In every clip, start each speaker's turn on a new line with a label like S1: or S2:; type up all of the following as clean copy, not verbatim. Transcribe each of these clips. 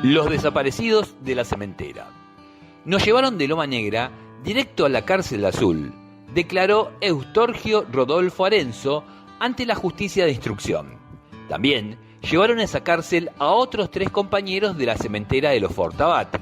S1: Los desaparecidos de la cementera. Nos llevaron de Loma Negra directo a la cárcel Azul, declaró Eustorgio Rodolfo Arenzo ante la justicia de instrucción. También llevaron a esa cárcel a otros 3 compañeros de la cementera de los Fortabat.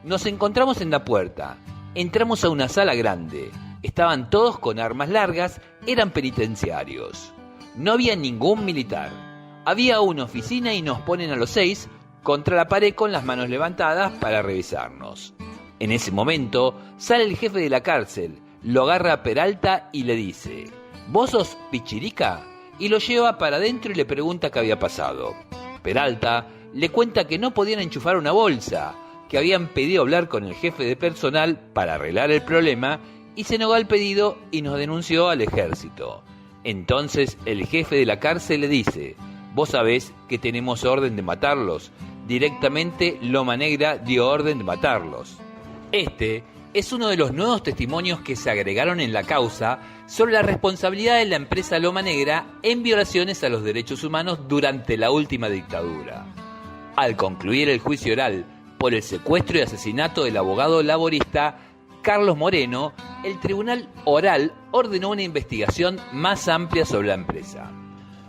S1: Nos encontramos en la puerta, entramos a una sala grande, estaban todos con armas largas, eran penitenciarios. No había ningún militar, había una oficina y nos ponen a los 6 contra la pared con las manos levantadas para revisarnos. En ese momento sale el jefe de la cárcel, lo agarra a Peralta y le dice: ¿Vos sos Pichirica? Y lo lleva para adentro y le pregunta qué había pasado. Peralta le cuenta que no podían enchufar una bolsa, que habían pedido hablar con el jefe de personal para arreglar el problema y se negó al pedido y nos denunció al ejército. Entonces el jefe de la cárcel le dice: ¿Vos sabés que tenemos orden de matarlos? Directamente Loma Negra dio orden de matarlos. Este es uno de los nuevos testimonios que se agregaron en la causa sobre la responsabilidad de la empresa Loma Negra en violaciones a los derechos humanos durante la última dictadura. Al concluir el juicio oral por el secuestro y asesinato del abogado laborista Carlos Moreno, el tribunal oral ordenó una investigación más amplia sobre la empresa.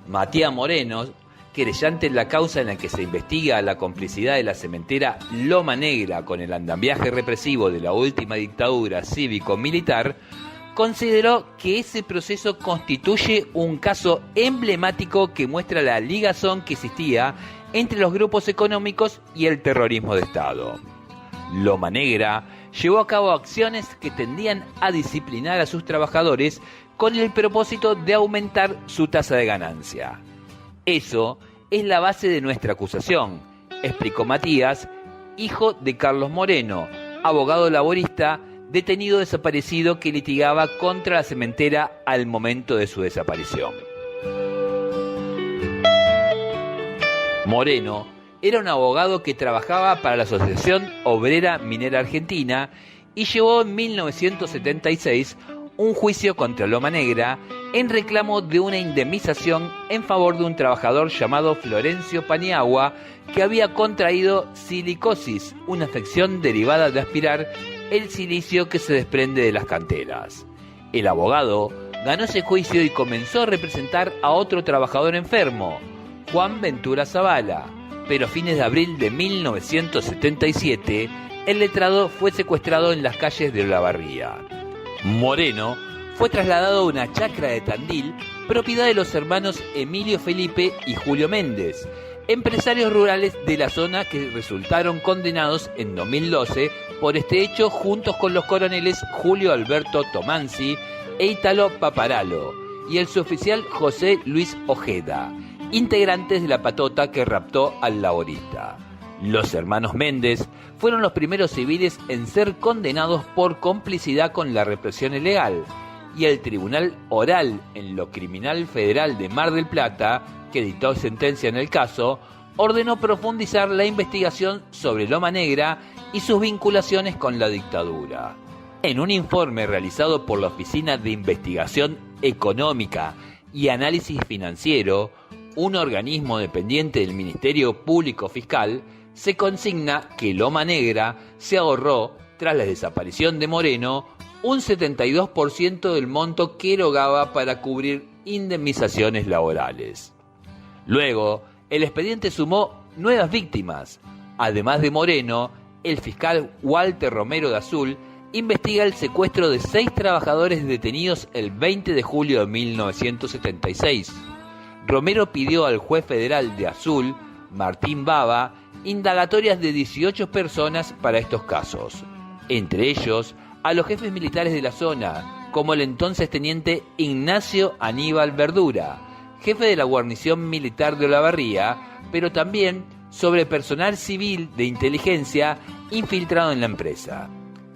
S1: Matías Moreno, querellante en la causa en la que se investiga la complicidad de la cementera Loma Negra con el andamiaje represivo de la última dictadura cívico-militar, consideró que ese proceso constituye un caso emblemático que muestra la ligazón que existía entre los grupos económicos y el terrorismo de Estado. Loma Negra llevó a cabo acciones que tendían a disciplinar a sus trabajadores con el propósito de aumentar su tasa de ganancia. Eso es la base de nuestra acusación, explicó Matías, hijo de Carlos Moreno, abogado laborista detenido desaparecido que litigaba contra la cementera al momento de su desaparición. Moreno era un abogado que trabajaba para la Asociación Obrera Minera Argentina y llevó en 1976 un juicio contra Loma Negra en reclamo de una indemnización en favor de un trabajador llamado Florencio Paniagua que había contraído silicosis, una afección derivada de aspirar el silicio que se desprende de las canteras. El abogado ganó ese juicio y comenzó a representar a otro trabajador enfermo, Juan Ventura Zavala, pero a fines de abril de 1977 el letrado fue secuestrado en las calles de Olavarría. Moreno fue trasladado a una chacra de Tandil, propiedad de los hermanos Emilio Felipe y Julio Méndez, empresarios rurales de la zona que resultaron condenados en 2012 por este hecho juntos con los coroneles Julio Alberto Tomanzi e Ítalo Paparalo y el suboficial José Luis Ojeda, integrantes de la patota que raptó al laborista. Los hermanos Méndez fueron los primeros civiles en ser condenados por complicidad con la represión ilegal, y el Tribunal Oral en lo Criminal Federal de Mar del Plata, que dictó sentencia en el caso, ordenó profundizar la investigación sobre Loma Negra y sus vinculaciones con la dictadura. En un informe realizado por la Oficina de Investigación Económica y Análisis Financiero, un organismo dependiente del Ministerio Público Fiscal, se consigna que Loma Negra se ahorró, tras la desaparición de Moreno, un 72% del monto que erogaba para cubrir indemnizaciones laborales. Luego, el expediente sumó nuevas víctimas. Además de Moreno, el fiscal Walter Romero de Azul investiga el secuestro de 6 trabajadores detenidos el 20 de julio de 1976. Romero pidió al juez federal de Azul, Martín Baba, indagatorias de 18 personas para estos casos, entre ellos a los jefes militares de la zona, como el entonces teniente Ignacio Aníbal Verdura, jefe de la guarnición militar de Olavarría, pero también sobre personal civil de inteligencia infiltrado en la empresa.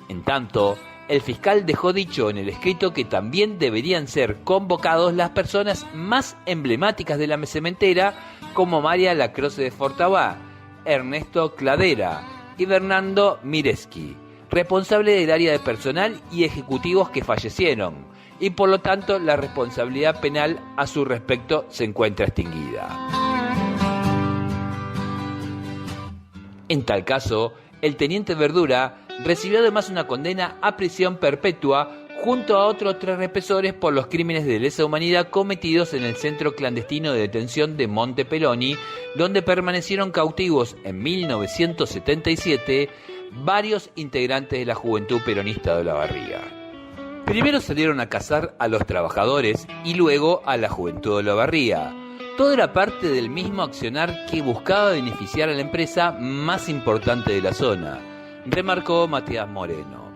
S1: En tanto, el fiscal dejó dicho en el escrito que también deberían ser convocados las personas más emblemáticas de la cementera, como María Lacroce de Fortabá, Ernesto Cladera y Bernardo Mireschi, responsable del área de personal y ejecutivos que fallecieron, y por lo tanto la responsabilidad penal a su respecto se encuentra extinguida. En tal caso, el teniente Verdura recibió además una condena a prisión perpetua junto a otros 3 represores por los crímenes de lesa humanidad cometidos en el centro clandestino de detención de Monte Peloni, donde permanecieron cautivos en 1977 varios integrantes de la Juventud Peronista de Olavarría. Primero salieron a cazar a los trabajadores y luego a la Juventud de Olavarría. Todo era parte del mismo accionar que buscaba beneficiar a la empresa más importante de la zona, remarcó Matías Moreno.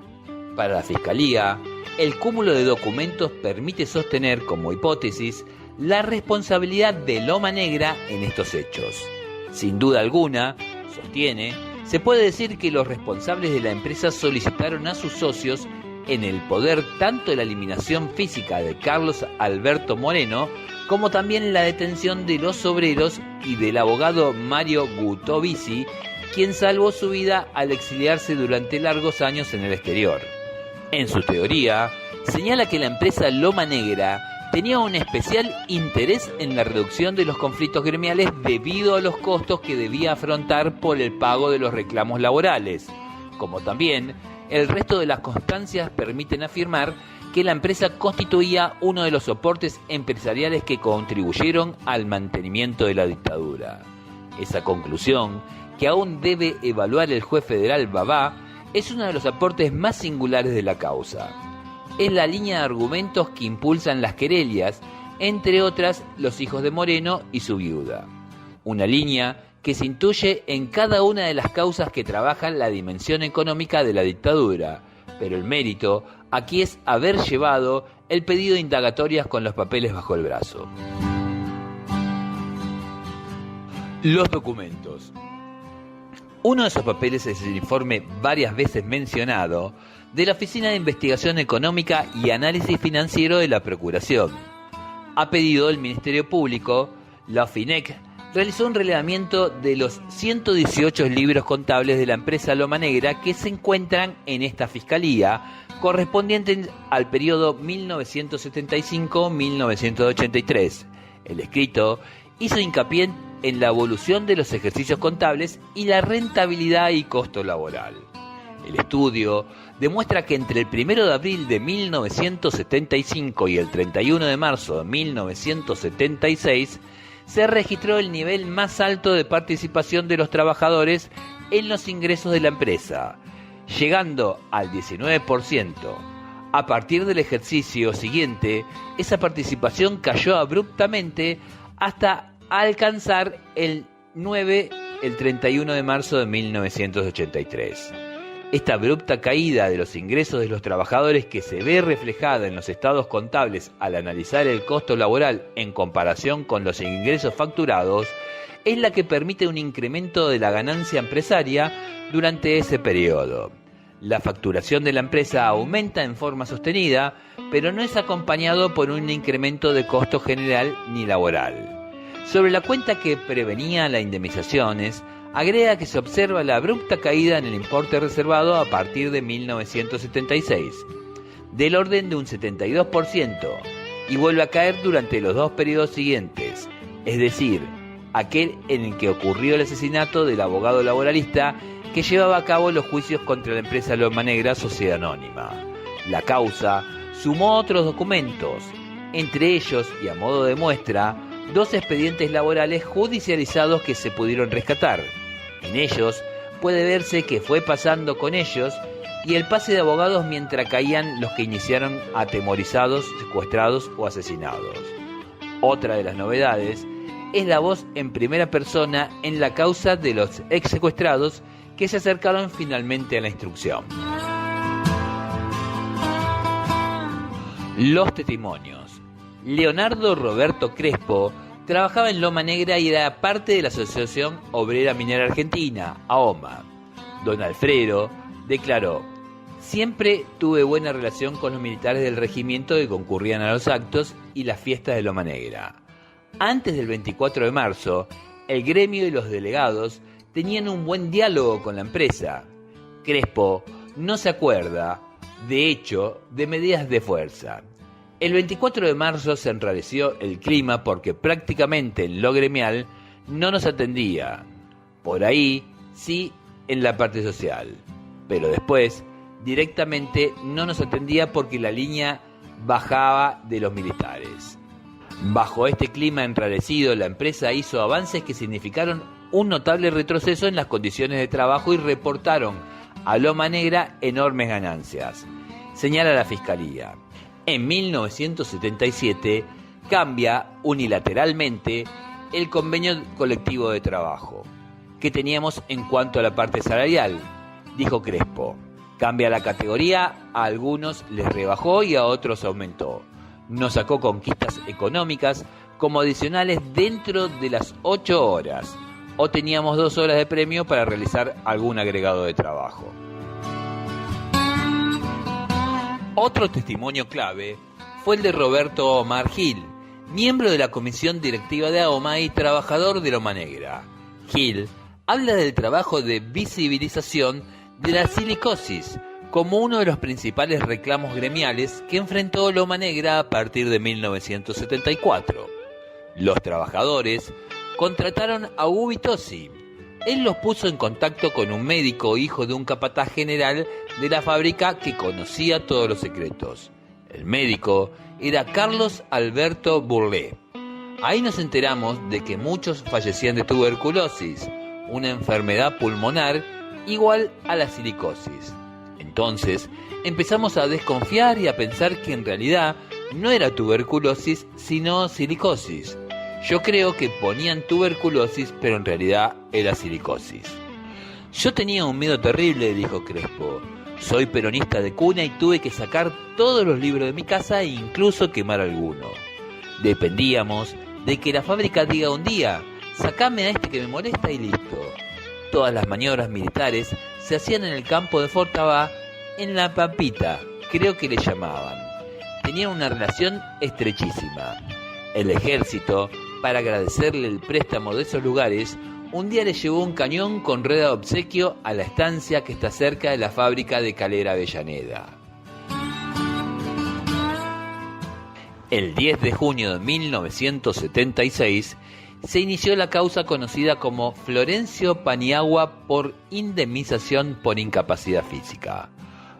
S1: Para la Fiscalía, el cúmulo de documentos permite sostener como hipótesis la responsabilidad de Loma Negra en estos hechos. Sin duda alguna, sostiene, se puede decir que los responsables de la empresa solicitaron a sus socios en el poder tanto la eliminación física de Carlos Alberto Moreno como también la detención de los obreros y del abogado Mario Gutovici, quien salvó su vida al exiliarse durante largos años en el exterior. En su teoría, señala que la empresa Loma Negra tenía un especial interés en la reducción de los conflictos gremiales debido a los costos que debía afrontar por el pago de los reclamos laborales, como también el resto de las constancias permiten afirmar que la empresa constituía uno de los soportes empresariales que contribuyeron al mantenimiento de la dictadura. Esa conclusión, que aún debe evaluar el juez federal Babá, es uno de los aportes más singulares de la causa. Es la línea de argumentos que impulsan las querellas, entre otras los hijos de Moreno y su viuda. Una línea que se intuye en cada una de las causas que trabajan la dimensión económica de la dictadura, pero el mérito aquí es haber llevado el pedido de indagatorias con los papeles bajo el brazo. Los documentos. Uno de esos papeles es el informe varias veces mencionado de la Oficina de Investigación Económica y Análisis Financiero de la Procuración. A pedido del Ministerio Público, la OFINEC realizó un relevamiento de los 118 libros contables de la empresa Loma Negra que se encuentran en esta fiscalía, correspondientes al periodo 1975-1983. El escrito hizo hincapié en la evolución de los ejercicios contables y la rentabilidad y costo laboral. El estudio demuestra que entre el 1 de abril de 1975 y el 31 de marzo de 1976 se registró el nivel más alto de participación de los trabajadores en los ingresos de la empresa, llegando al 19%. A partir del ejercicio siguiente, esa participación cayó abruptamente hasta alcanzar el 31 de marzo de 1983. Esta abrupta caída de los ingresos de los trabajadores, que se ve reflejada en los estados contables al analizar el costo laboral en comparación con los ingresos facturados, es la que permite un incremento de la ganancia empresaria durante ese periodo. La facturación de la empresa aumenta en forma sostenida, pero no es acompañado por un incremento de costo general ni laboral. Sobre la cuenta que prevenía las indemnizaciones, agrega que se observa la abrupta caída en el importe reservado a partir de 1976, del orden de un 72%, y vuelve a caer durante los 2 periodos siguientes, es decir, aquel en el que ocurrió el asesinato del abogado laboralista que llevaba a cabo los juicios contra la empresa Loma Negra Sociedad Anónima. La causa sumó otros documentos, entre ellos, y a modo de muestra, 2 expedientes laborales judicializados que se pudieron rescatar. En ellos puede verse que fue pasando con ellos y el pase de abogados mientras caían los que iniciaron atemorizados, secuestrados o asesinados. Otra de las novedades es la voz en primera persona en la causa de los ex secuestrados que se acercaron finalmente a la instrucción. Los testimonios. Leonardo Roberto Crespo trabajaba en Loma Negra y era parte de la Asociación Obrera Minera Argentina, AOMA. Don Alfredo declaró: siempre tuve buena relación con los militares del regimiento que concurrían a los actos y las fiestas de Loma Negra. Antes del 24 de marzo, el gremio y los delegados tenían un buen diálogo con la empresa. Crespo no se acuerda, de hecho, de medidas de fuerza. El 24 de marzo se enrareció el clima porque prácticamente en lo gremial no nos atendía. Por ahí sí en la parte social, pero después directamente no nos atendía porque la línea bajaba de los militares. Bajo este clima enrarecido, la empresa hizo avances que significaron un notable retroceso en las condiciones de trabajo y reportaron a Loma Negra enormes ganancias, señala la Fiscalía. En 1977 cambia unilateralmente el convenio colectivo de trabajo que teníamos en cuanto a la parte salarial, dijo Crespo. Cambia la categoría, a algunos les rebajó y a otros aumentó. Nos sacó conquistas económicas como adicionales dentro de las 8 horas, o teníamos 2 horas de premio para realizar algún agregado de trabajo. Otro testimonio clave fue el de Roberto Omar Gil, miembro de la comisión directiva de AOMA y trabajador de Loma Negra. Gil habla del trabajo de visibilización de la silicosis como uno de los principales reclamos gremiales que enfrentó Loma Negra a partir de 1974. Los trabajadores contrataron a Hugo Vitozzi. Él los puso en contacto con un médico hijo de un capataz general de la fábrica que conocía todos los secretos. El médico era Carlos Alberto Burlé. Ahí nos enteramos de que muchos fallecían de tuberculosis, una enfermedad pulmonar igual a la silicosis. Entonces empezamos a desconfiar y a pensar que en realidad no era tuberculosis sino silicosis. Yo creo que ponían tuberculosis, pero en realidad era silicosis. Yo tenía un miedo terrible, dijo Crespo. Soy peronista de cuna y tuve que sacar todos los libros de mi casa e incluso quemar alguno. Dependíamos de que la fábrica diga un día, sacame a este que me molesta y listo. Todas las maniobras militares se hacían en el campo de Fortabá, en la Pampita, creo que le llamaban. Tenían una relación estrechísima. El ejército, para agradecerle el préstamo de esos lugares, un día le llevó un cañón con rueda de obsequio a la estancia que está cerca de la fábrica de Calera Avellaneda. El 10 de junio de 1976 se inició la causa conocida como Florencio Paniagua por indemnización por incapacidad física.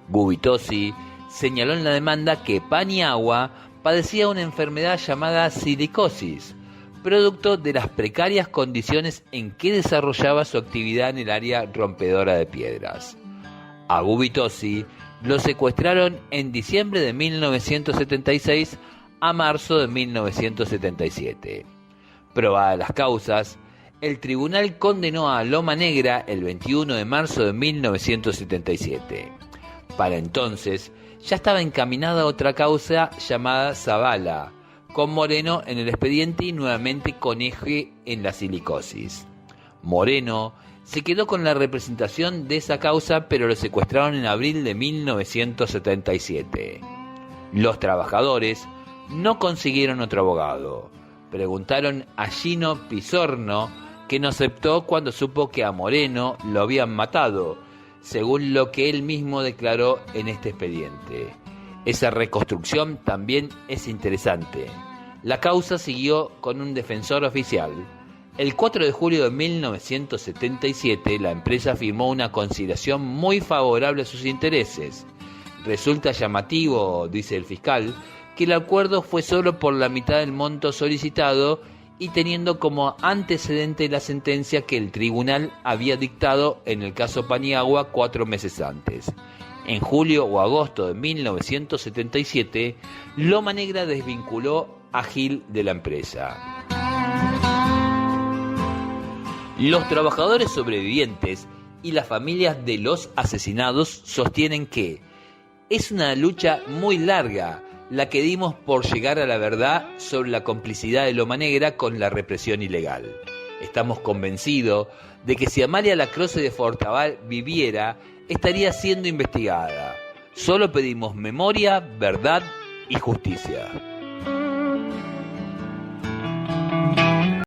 S1: Gubitosi señaló en la demanda que Paniagua padecía una enfermedad llamada silicosis, producto de las precarias condiciones en que desarrollaba su actividad en el área rompedora de piedras. A Gubitosi lo secuestraron en diciembre de 1976 a marzo de 1977. Probadas las causas, el tribunal condenó a Loma Negra el 21 de marzo de 1977. Para entonces, ya estaba encaminada otra causa llamada Zavala, con Moreno en el expediente y nuevamente con eje en la silicosis. Moreno se quedó con la representación de esa causa, pero lo secuestraron en abril de 1977. Los trabajadores no consiguieron otro abogado. Preguntaron a Gino Pisorno, que no aceptó cuando supo que a Moreno lo habían matado, según lo que él mismo declaró en este expediente. Esa reconstrucción también es interesante. La causa siguió con un defensor oficial. El 4 de julio de 1977, la empresa firmó una conciliación muy favorable a sus intereses. Resulta llamativo, dice el fiscal, que el acuerdo fue solo por la mitad del monto solicitado y teniendo como antecedente la sentencia que el tribunal había dictado en el caso Paniagua 4 meses antes. En julio o agosto de 1977, Loma Negra desvinculó a Gil de la empresa. Los trabajadores sobrevivientes y las familias de los asesinados sostienen que es una lucha muy larga la que dimos por llegar a la verdad sobre la complicidad de Loma Negra con la represión ilegal. Estamos convencidos de que si Amalia Lacroze de Fortabal viviera, estaría siendo investigada. Solo pedimos memoria, verdad y justicia.